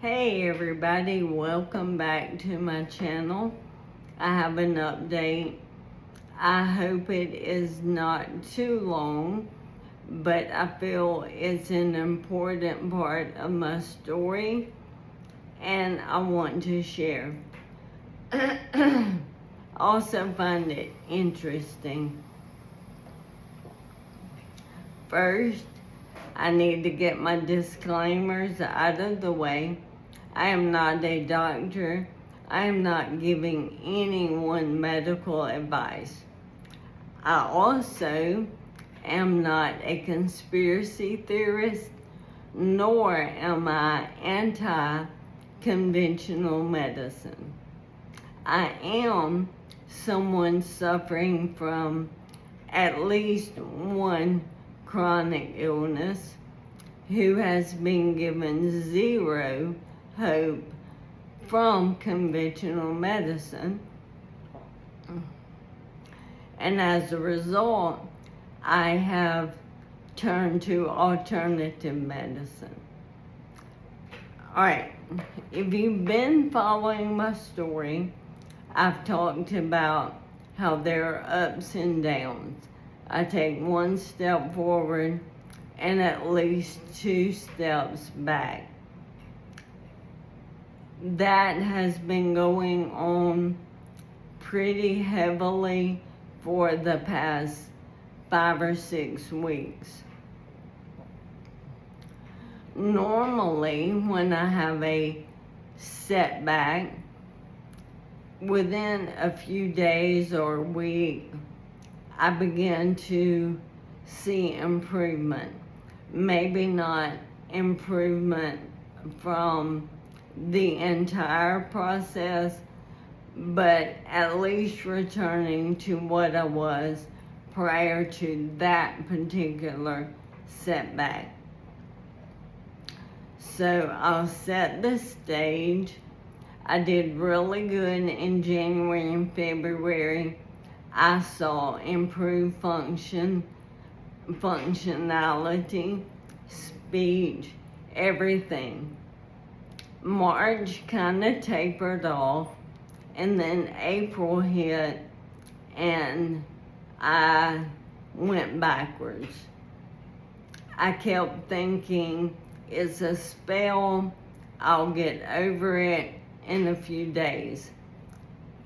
Hey everybody, welcome back to my channel. I have an update. I hope it is not too long, but I feel it's an important part of my story and I want to share. Also find it interesting. First, I need to get my disclaimers out of the way. I am not a doctor. I am not giving anyone medical advice. I also am not a conspiracy theorist, nor am I anti-conventional medicine. I am someone suffering from at least one chronic illness who has been given zero hope from conventional medicine, and as a result I have turned to alternative medicine. Alright, if you've been following my story, I've talked about how there are ups and downs. I take one step forward and at least 2 steps back. That has been going on pretty heavily for the past 5 or 6 weeks. Normally, when I have a setback, within a few days or a week, I begin to see improvement. Maybe not improvement from the entire process, but at least returning to what I was prior to that particular setback. So I'll set the stage. I did really good in January and February. I saw improved functionality, speech, everything. March kind of tapered off, and then April hit and I went backwards. I kept thinking, it's a spell, I'll get over it in a few days.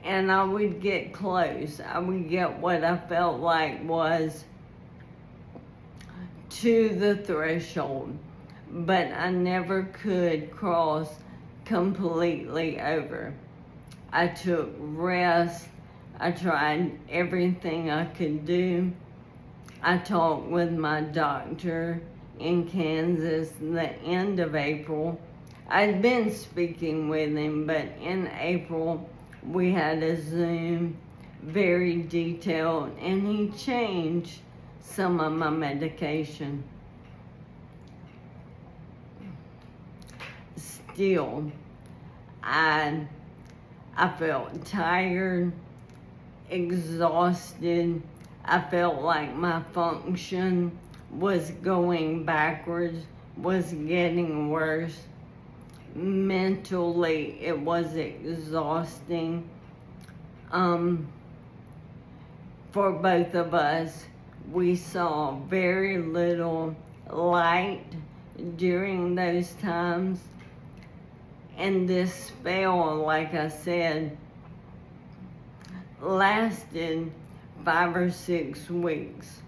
And I would get close. I would get what I felt like was to the threshold, but I never could cross completely over. I took rest. I tried everything I could do. I talked with my doctor in Kansas the end of April. I'd been speaking with him, but in April we had a Zoom, very detailed, and he changed some of my medication. Still, I felt tired, exhausted. I felt like my function was going backwards, was getting worse. Mentally, it was exhausting. For both of us, we saw very little light during those times. And this spell, like I said, lasted 5 or 6 weeks.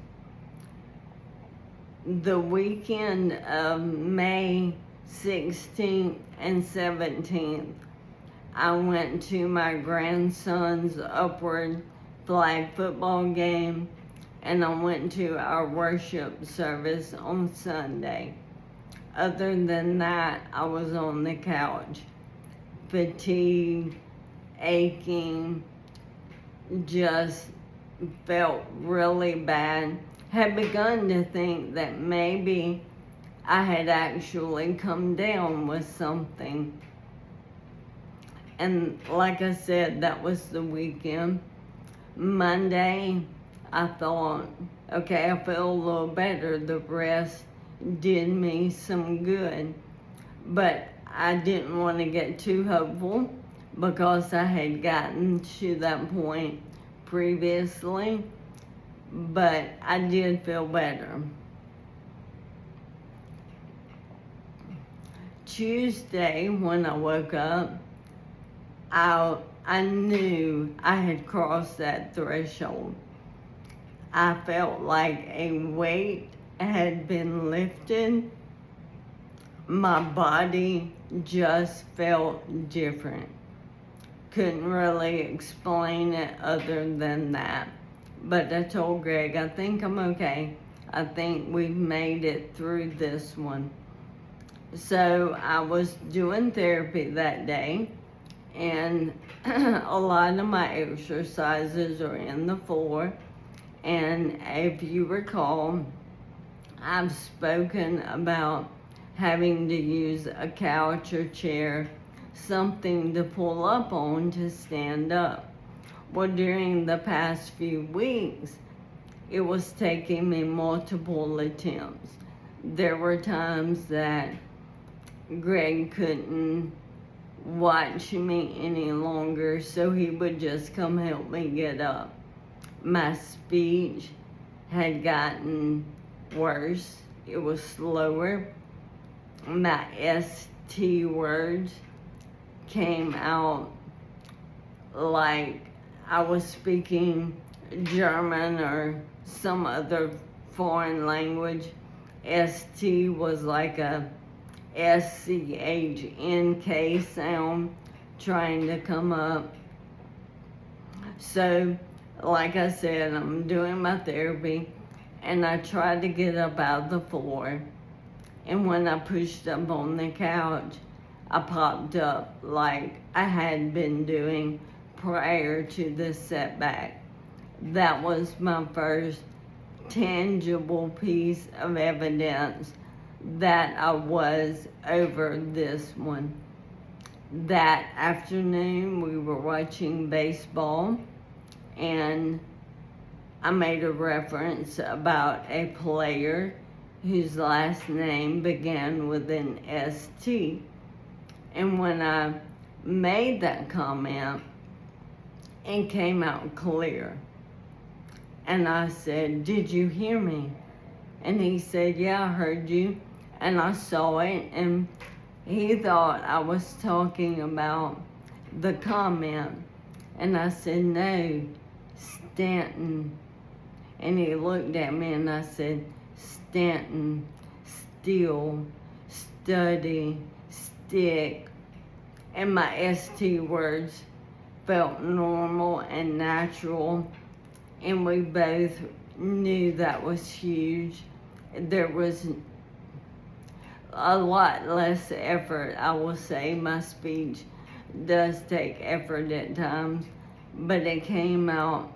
The weekend of May 16th and 17th, I went to my grandson's upward flag football game, and I went to our worship service on Sunday. Other than that, I was on the couch, fatigued, aching, just felt really bad. Had begun to think that maybe I had actually come down with something. And like I said, that was the weekend. Monday, I thought, okay, I feel a little better. The rest did me some good. But I didn't want to get too hopeful because I had gotten to that point previously, but I did feel better. Tuesday, when I woke up, I knew I had crossed that threshold. I felt like a weight had been lifted. My body just felt different. Couldn't really explain it other than that. But I told Greg, I think I'm okay. I think we've made it through this one. So I was doing therapy that day, and a lot of my exercises are in the floor. And if you recall, I've spoken about having to use a couch or chair, something to pull up on to stand up. Well, during the past few weeks, it was taking me multiple attempts. There were times that Greg couldn't watch me any longer, so he would just come help me get up. My speech had gotten worse. It was slower. My ST words came out like I was speaking German or some other foreign language. ST was like a SCHNK sound trying to come up. So, like I said, I'm doing my therapy, and I tried to get up out of the floor. And when I pushed up on the couch, I popped up like I had been doing prior to this setback. That was my first tangible piece of evidence that I was over this one. That afternoon, we were watching baseball, and I made a reference about a player whose last name began with an ST. And when I made that comment, it came out clear. And I said, "Did you hear me?" And he said, "Yeah, I heard you." And I saw it, and he thought I was talking about the comment. And I said, "No, Stanton." And he looked at me, and I said, "Stanton, still, study, stick." And my ST words felt normal and natural, and we both knew that was huge. There was a lot less effort. I will say my speech does take effort at times, but it came out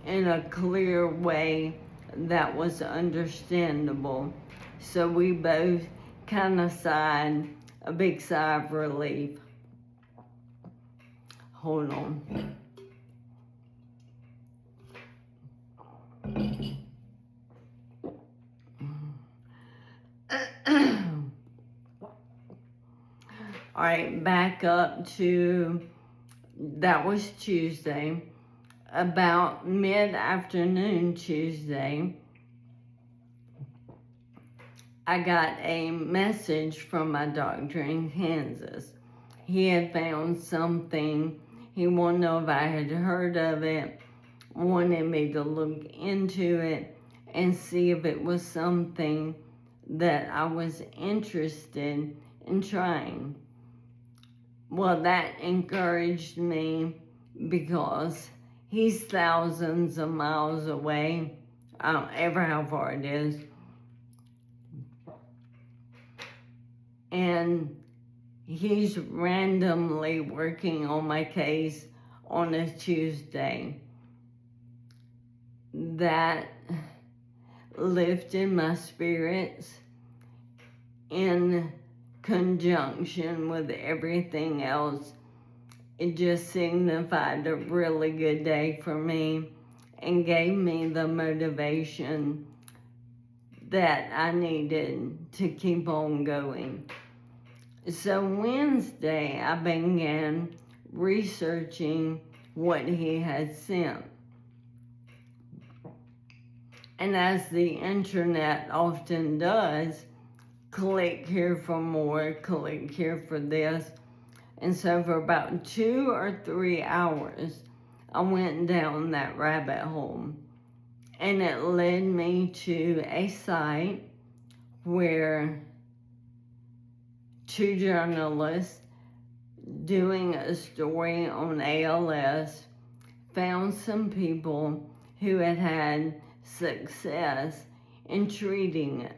in a clear way that was understandable. So we both kind of sighed a big sigh of relief. Hold on. All right, back up to, that was Tuesday. About mid-afternoon Tuesday, I got a message from my doctor in Kansas. He had found something. He wanted to know if I had heard of it, wanted me to look into it and see if it was something that I was interested in trying. Well, that encouraged me because he's thousands of miles away. I don't ever how far it is. And he's randomly working on my case on a Tuesday. That lifted my spirits in conjunction with everything else. It just signified a really good day for me and gave me the motivation that I needed to keep on going. So Wednesday, I began researching what he had sent. And as the internet often does, click here for more, click here for this. And so for about 2 or 3 hours, I went down that rabbit hole. And it led me to a site where two journalists doing a story on ALS found some people who had had success in treating it.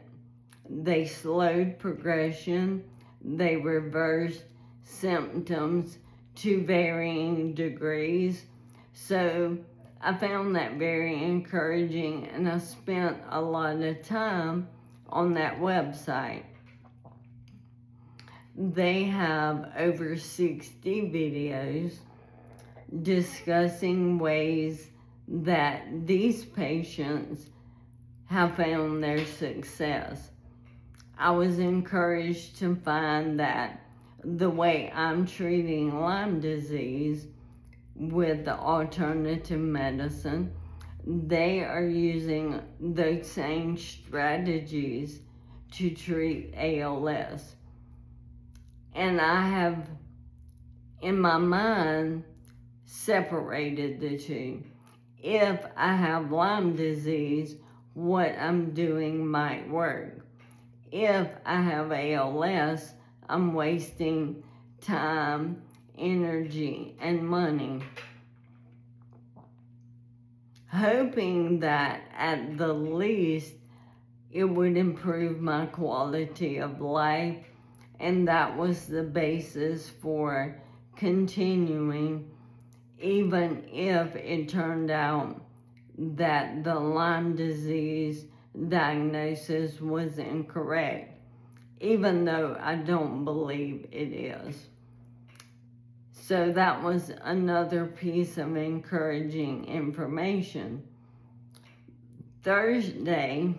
They slowed progression, they reversed symptoms to varying degrees. So I found that very encouraging, and I spent a lot of time on that website. They have over 60 videos discussing ways that these patients have found their success. I was encouraged to find that the way I'm treating Lyme disease with the alternative medicine, they are using those same strategies to treat ALS. And I have, in my mind, separated the two. If I have Lyme disease, what I'm doing might work. If I have ALS, I'm wasting time, energy, and money, hoping that at the least it would improve my quality of life. And that was the basis for continuing, even if it turned out that the Lyme disease diagnosis was incorrect, even though I don't believe it is. So that was another piece of encouraging information. Thursday,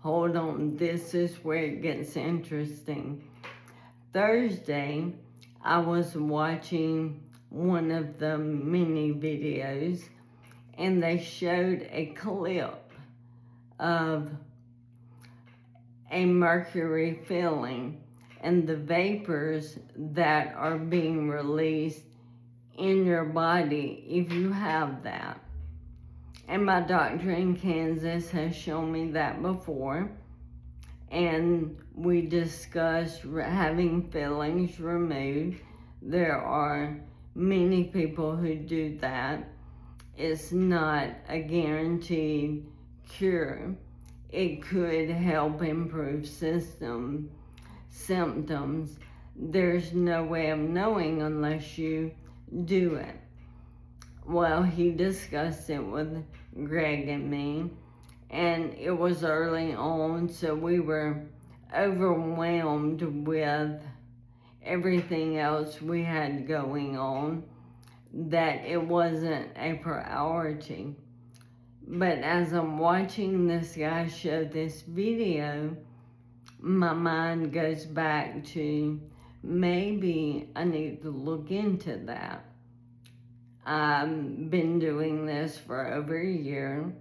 hold on, this is where it gets interesting. Thursday, I was watching one of the mini videos, and they showed a clip of a mercury filling and the vapors that are being released in your body if you have that. And my doctor in Kansas has shown me that before. And we discussed having fillings removed. There are many people who do that. It's not a guaranteed cure. It could help improve symptoms. There's no way of knowing unless you do it. Well, he discussed it with Greg and me, and it was early on, so we were overwhelmed with everything else we had going on, that it wasn't a priority. But as I'm watching this guy show this video, my mind goes back to maybe I need to look into that. I've been doing this for over a year.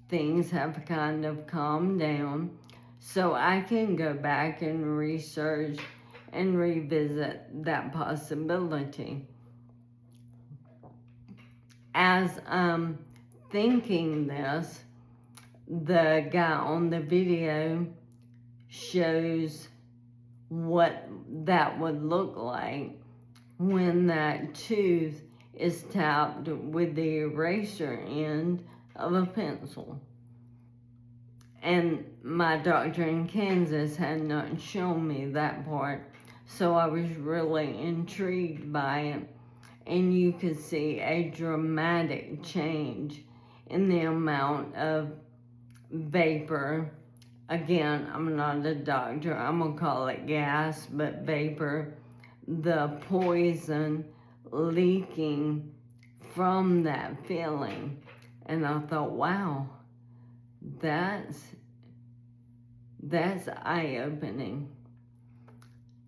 Things have kind of calmed down, so I can go back and research and revisit that possibility. As I'm thinking this, the guy on the video shows what that would look like when that tooth is tapped with the eraser end of a pencil. And my doctor in Kansas had not shown me that part, so I was really intrigued by it. And you could see a dramatic change in the amount of vapor. Again, I'm not a doctor, I'm gonna call it gas, but vapor, the poison leaking from that filling. And I thought, wow, that's That's eye-opening.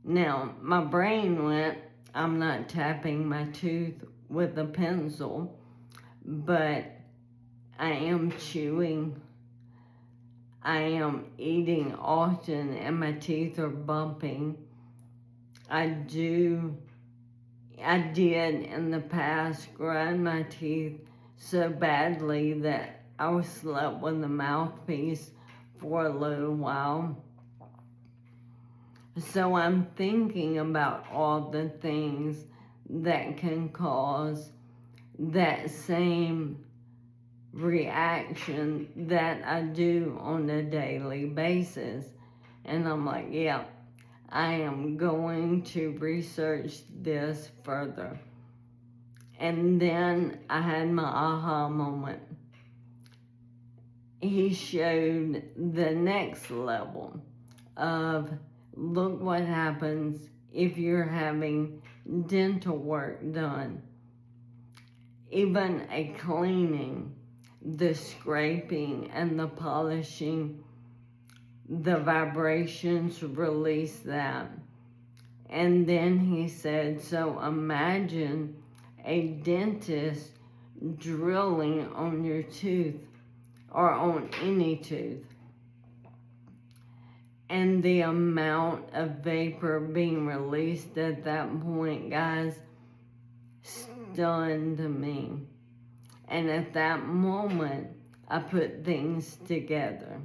Now, my brain went, I'm not tapping my tooth with a pencil, but I am chewing. I am eating often and my teeth are bumping. I did in the past grind my teeth so badly that I slept with the mouthpiece for a little while. So I'm thinking about all the things that can cause that same reaction that I do on a daily basis. And I'm like, yeah, I am going to research this further. And then I had my aha moment. He showed the next level of, look what happens if you're having dental work done. Even a cleaning, the scraping and the polishing, the vibrations release that. And then he said, so imagine a dentist drilling on your tooth or on any tooth. And the amount of vapor being released at that point, guys, stunned me. And at that moment, I put things together.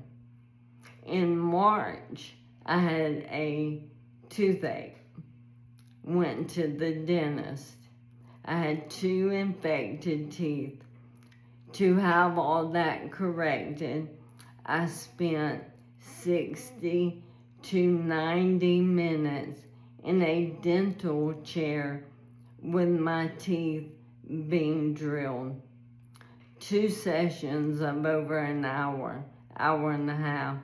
In March, I had a toothache. Went to the dentist. I had 2 infected teeth. To have all that corrected, I spent 60 to 90 minutes in a dental chair with my teeth being drilled. 2 sessions of over an hour and a half.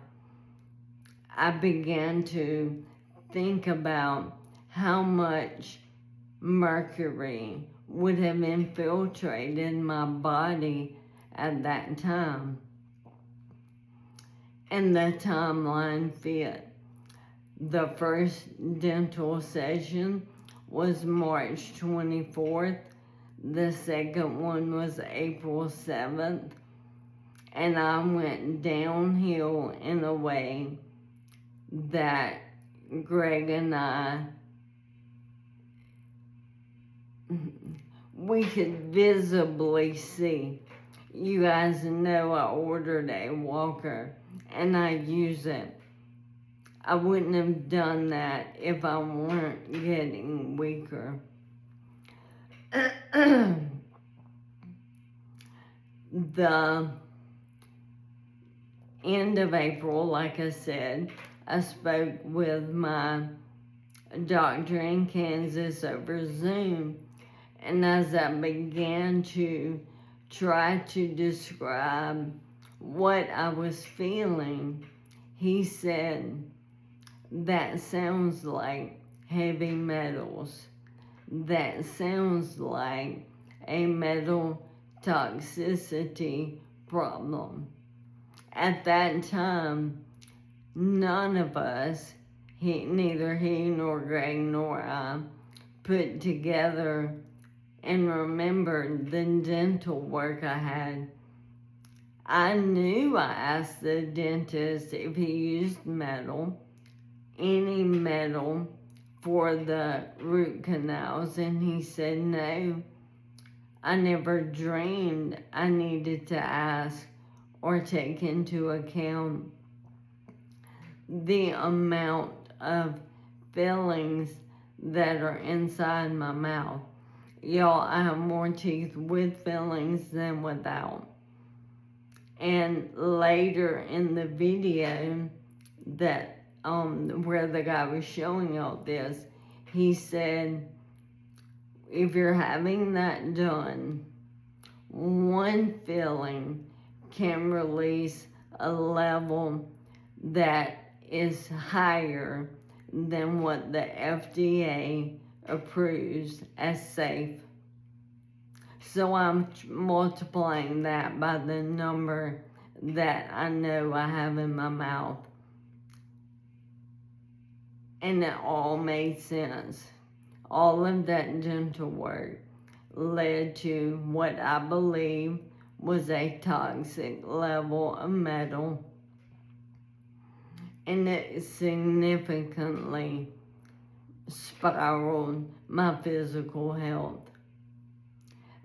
I began to think about how much mercury would have infiltrated my body at that time. And the timeline fit. The first dental session was March 24th. The second one was April 7th. And I went downhill in a way that Greg and I, we could visibly see. You guys know I ordered a walker and I use it. I wouldn't have done that if I weren't getting weaker. The end of April, like I said, I spoke with my doctor in Kansas over Zoom. And as I began to try to describe what I was feeling, he said, that sounds like heavy metals. That sounds like a metal toxicity problem. At that time, none of us, neither he nor Greg nor I, put together and remembered the dental work I had. I knew I asked the dentist if he used metal, any metal, for the root canals, and he said no. I never dreamed I needed to ask or take into account the amount of fillings that are inside my mouth. Y'all, I have more teeth with fillings than without. And later in the video that where the guy was showing all this, he said, if you're having that done, one filling can release a level that is higher than what the FDA approves as safe. So I'm multiplying that by the number that I know I have in my mouth. and it all made sense. All of that dental work led to what I believe was a toxic level of metal, and it significantly spiraled my physical health.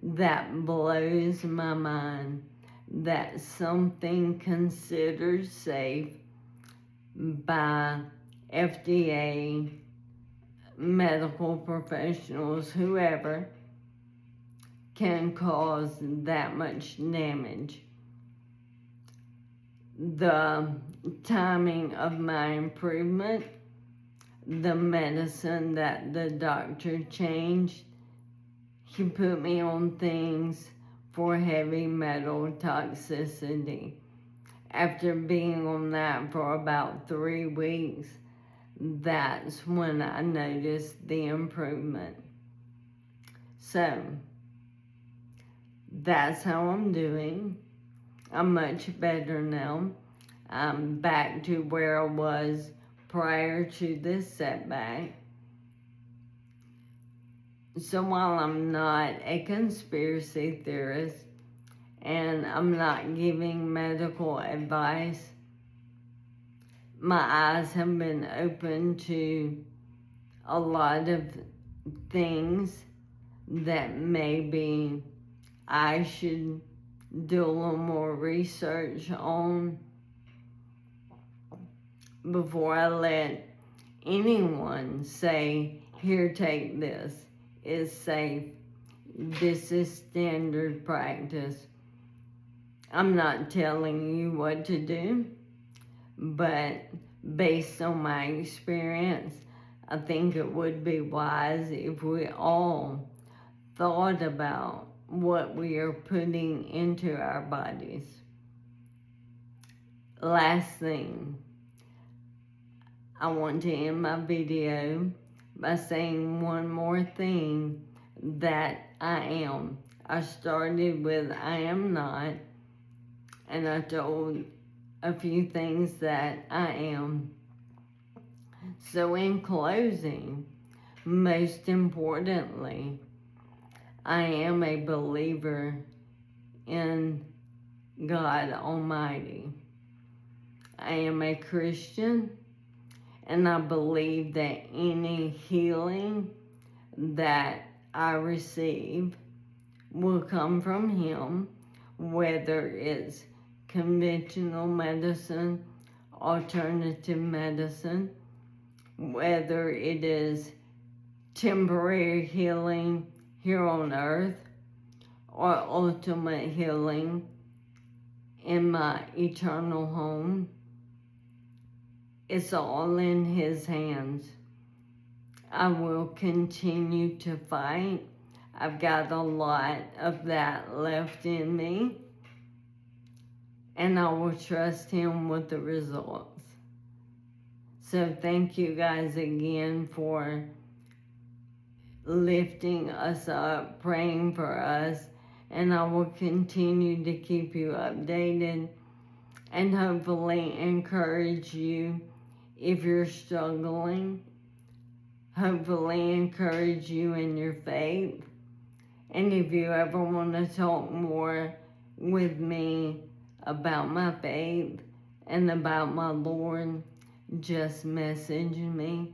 That blows my mind that something considered safe by FDA, medical professionals, whoever, can cause that much damage. The timing of my improvement, the medicine that the doctor changed, he put me on things for heavy metal toxicity. After being on that for about 3 weeks, that's when I noticed the improvement. So, that's how I'm doing. I'm much better now. I'm back to where I was prior to this setback. So while I'm not a conspiracy theorist and I'm not giving medical advice, my eyes have been open to a lot of things that maybe I should do a little more research on before I let anyone say, here, take this. It's safe. This is standard practice. I'm not telling you what to do, but based on my experience, I think it would be wise if we all thought about what we are putting into our bodies. Last thing, I want to end my video by saying one more thing that I am. I started with I am not, and I told a few things that I am. So in closing, most importantly, I am a believer in God Almighty. I am a Christian, and I believe that any healing that I receive will come from Him, whether it's conventional medicine, alternative medicine, whether it is temporary healing here on earth or ultimate healing in my eternal home. It's all in His hands. I will continue to fight. I've got a lot of that left in me, and I will trust Him with the results. So thank you guys again for lifting us up, praying for us, and I will continue to keep you updated and hopefully encourage you if you're struggling. Hopefully encourage you in your faith. And if you ever want to talk more with me about my faith and about my Lord, just message me.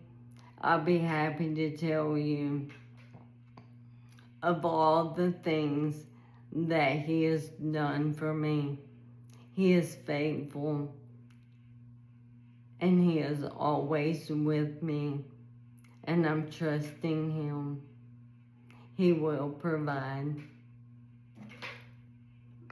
I'll be happy to tell you of all the things that He has done for me. He is faithful, and He is always with me, and I'm trusting Him. He will provide.